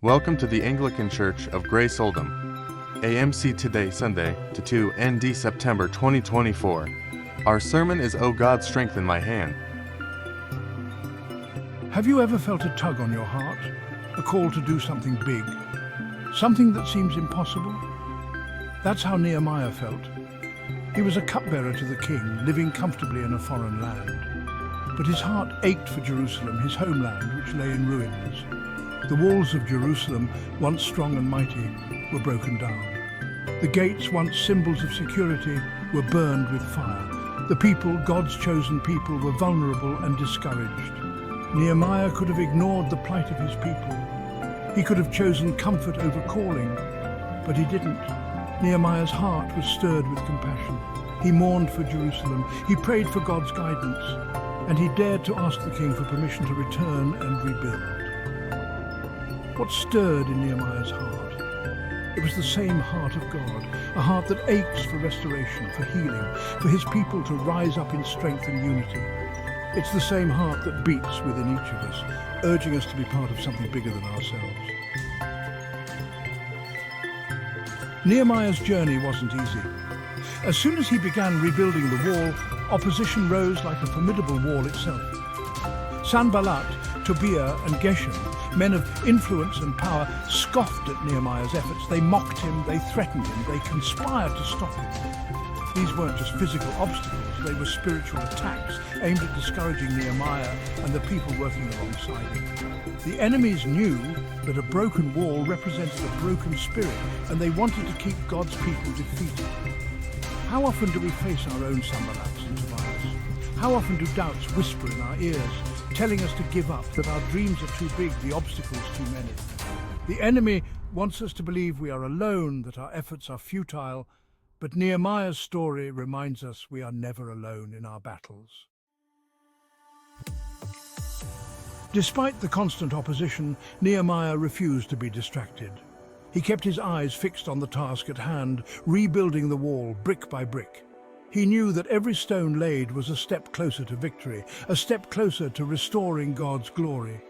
Welcome to the Anglican Church of Grace Oldham, AMC Today Sunday to 2 ND September 2024. Our sermon is O God Strengthen My Hand. Have you ever felt a tug on your heart? A call to do something big? Something that seems impossible? That's how Nehemiah felt. He was a cupbearer to the king, living comfortably in a foreign land. But his heart ached for Jerusalem, his homeland, which lay in ruins. The walls of Jerusalem, once strong and mighty, were broken down. The gates, once symbols of security, were burned with fire. The people, God's chosen people, were vulnerable and discouraged. Nehemiah could have ignored the plight of his people. He could have chosen comfort over calling, but he didn't. Nehemiah's heart was stirred with compassion. He mourned for Jerusalem. He prayed for God's guidance, and he dared to ask the king for permission to return and rebuild. What stirred in Nehemiah's heart? It was the same heart of God, a heart that aches for restoration, for healing, for his people to rise up in strength and unity. It's the same heart that beats within each of us, urging us to be part of something bigger than ourselves. Nehemiah's journey wasn't easy. As soon as he began rebuilding the wall, opposition rose like a formidable wall itself. Sanballat, Tobiah and Geshem, men of influence and power, scoffed at Nehemiah's efforts. They mocked him, they threatened him, they conspired to stop him. These weren't just physical obstacles, they were spiritual attacks aimed at discouraging Nehemiah and the people working alongside him. The enemies knew that a broken wall represented a broken spirit, and they wanted to keep God's people defeated. How often do we face our own Sanballats and Tobiahs? How often do doubts whisper in our ears, telling us to give up, that our dreams are too big, the obstacles too many? The enemy wants us to believe we are alone, that our efforts are futile, but Nehemiah's story reminds us we are never alone in our battles. Despite the constant opposition, Nehemiah refused to be distracted. He kept his eyes fixed on the task at hand, rebuilding the wall brick by brick. He knew that every stone laid was a step closer to victory, a step closer to restoring God's glory.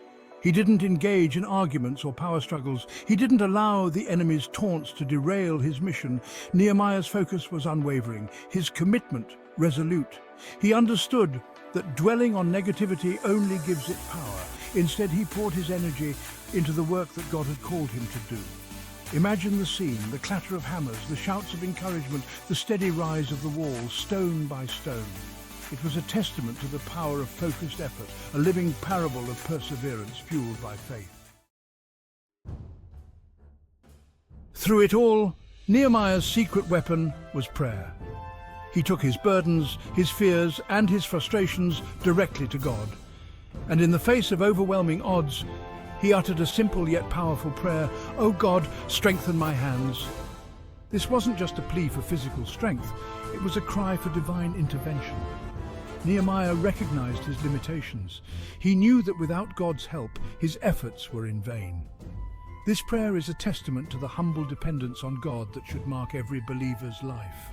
He didn't engage in arguments or power struggles. He didn't allow the enemy's taunts to derail his mission. Nehemiah's focus was unwavering, his commitment resolute. He understood that dwelling on negativity only gives it power. Instead, he poured his energy into the work that God had called him to do. Imagine the scene, the clatter of hammers, the shouts of encouragement, the steady rise of the wall, stone by stone. It was a testament to the power of focused effort, a living parable of perseverance fueled by faith. Through it all, Nehemiah's secret weapon was prayer. He took his burdens, his fears, and his frustrations directly to God. And in the face of overwhelming odds, he uttered a simple yet powerful prayer, "O God, strengthen my hands." This wasn't just a plea for physical strength, it was a cry for divine intervention. Nehemiah recognized his limitations. He knew that without God's help, his efforts were in vain. This prayer is a testament to the humble dependence on God that should mark every believer's life.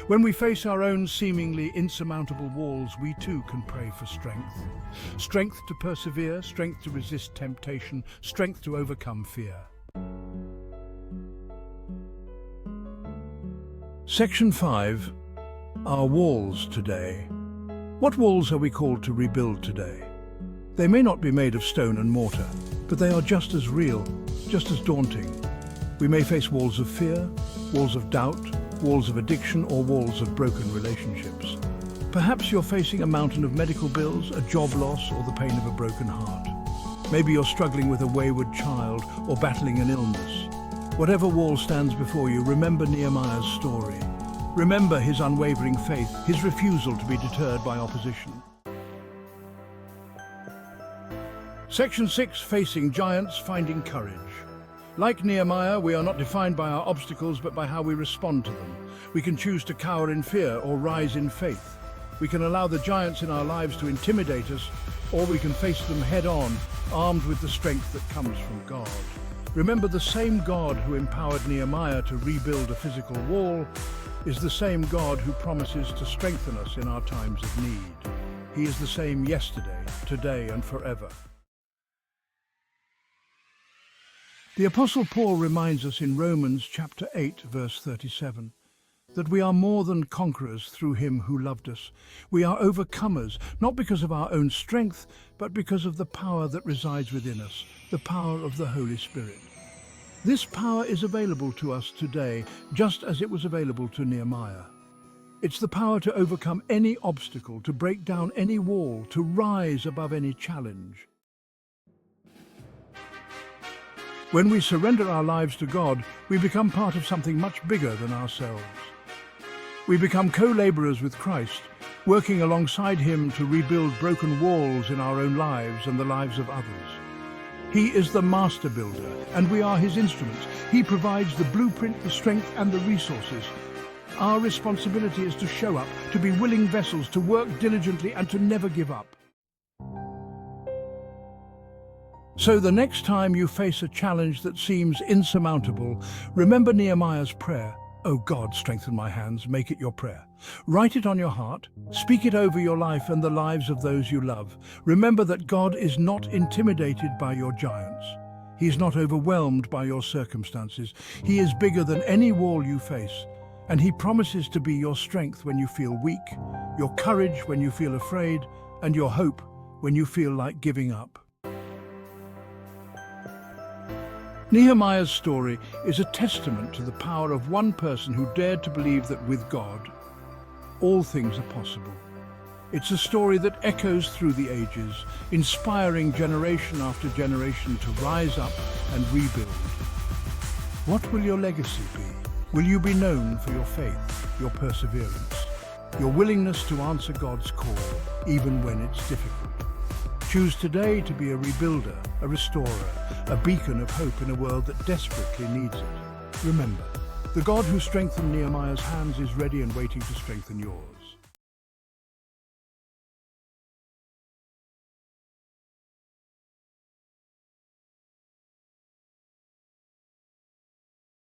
When we face our own seemingly insurmountable walls, we too can pray for strength. Strength to persevere, strength to resist temptation, strength to overcome fear. Section 5. Our walls today. What walls are we called to rebuild today? They may not be made of stone and mortar, but they are just as real, just as daunting. We may face walls of fear, walls of doubt, walls of addiction, or walls of broken relationships. Perhaps you're facing a mountain of medical bills, a job loss, or the pain of a broken heart. Maybe you're struggling with a wayward child or battling an illness. Whatever wall stands before you, remember Nehemiah's story. Remember his unwavering faith, his refusal to be deterred by opposition. Section 6, Facing Giants, Finding Courage. Like Nehemiah, we are not defined by our obstacles, but by how we respond to them. We can choose to cower in fear or rise in faith. We can allow the giants in our lives to intimidate us, or we can face them head-on, armed with the strength that comes from God. Remember, the same God who empowered Nehemiah to rebuild a physical wall is the same God who promises to strengthen us in our times of need. He is the same yesterday, today, and forever. The Apostle Paul reminds us in Romans chapter 8, verse 37, that we are more than conquerors through him who loved us. We are overcomers, not because of our own strength, but because of the power that resides within us, the power of the Holy Spirit. This power is available to us today, just as it was available to Nehemiah. It's the power to overcome any obstacle, to break down any wall, to rise above any challenge. When we surrender our lives to God, we become part of something much bigger than ourselves. We become co-laborers with Christ, working alongside him to rebuild broken walls in our own lives and the lives of others. He is the master builder, and we are his instruments. He provides the blueprint, the strength, and the resources. Our responsibility is to show up, to be willing vessels, to work diligently, and to never give up. So the next time you face a challenge that seems insurmountable, remember Nehemiah's prayer. "Oh God, strengthen my hands," make it your prayer. Write it on your heart, speak it over your life and the lives of those you love. Remember that God is not intimidated by your giants. He is not overwhelmed by your circumstances. He is bigger than any wall you face, and he promises to be your strength when you feel weak, your courage when you feel afraid, and your hope when you feel like giving up. Nehemiah's story is a testament to the power of one person who dared to believe that with God, all things are possible. It's a story that echoes through the ages, inspiring generation after generation to rise up and rebuild. What will your legacy be? Will you be known for your faith, your perseverance, your willingness to answer God's call, even when it's difficult? Choose today to be a rebuilder, a restorer, a beacon of hope in a world that desperately needs it. Remember, the God who strengthened Nehemiah's hands is ready and waiting to strengthen yours.